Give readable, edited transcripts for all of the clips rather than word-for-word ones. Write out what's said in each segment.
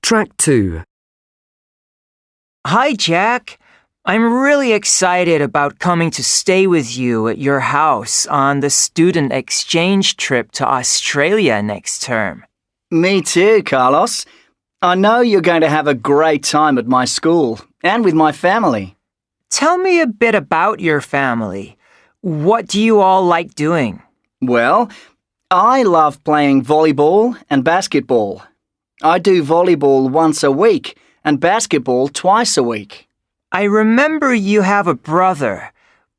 Track 2. Hi, Jack. I'm really excited about coming to stay with you at your house on the student exchange trip to Australia next term. Me too, Carlos. I know you're going to have a great time at my school and with my family. Tell me a bit about your family. What do you all like doing? Well, I love playing volleyball and basketball. I do volleyball once a week and basketball twice a week. I remember you have a brother.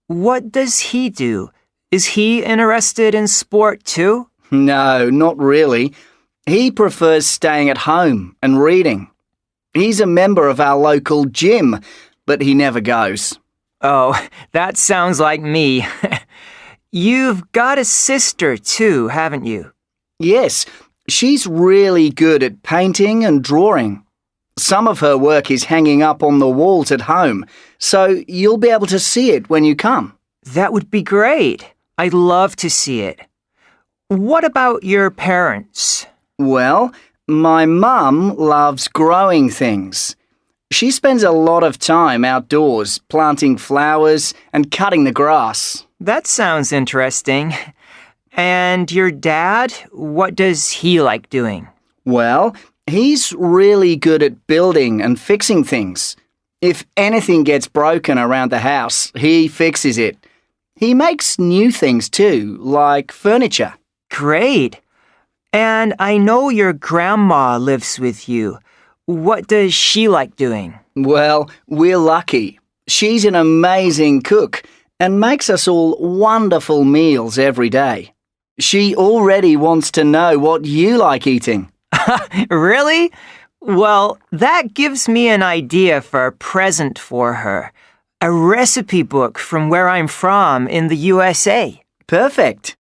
What does he do? Is he interested in sport too? No, not really. He prefers staying at home and reading. He's a member of our local gym, but he never goes. Oh, that sounds like me. You've got a sister too, haven't you? Yes, she's really good at painting and drawing. Some of her work is hanging up on the walls at home, so you'll be able to see it when you come. That would be great. I'd love to see it. What about your parents? Well, my mum loves growing things. She spends a lot of time outdoors planting flowers and cutting the grass. That sounds interesting. And your dad, what does he like doing? Well, he's really good at building and fixing things. If anything gets broken around the house, he fixes it. He makes new things too, like furniture. Great. And I know your grandma lives with you. What does she like doing? Well, we're lucky. She's an amazing cook and makes us all wonderful meals every day. She already wants to know what you like eating. Really? Well, that gives me an idea for a present for her. A recipe book from where I'm from in the USA. Perfect.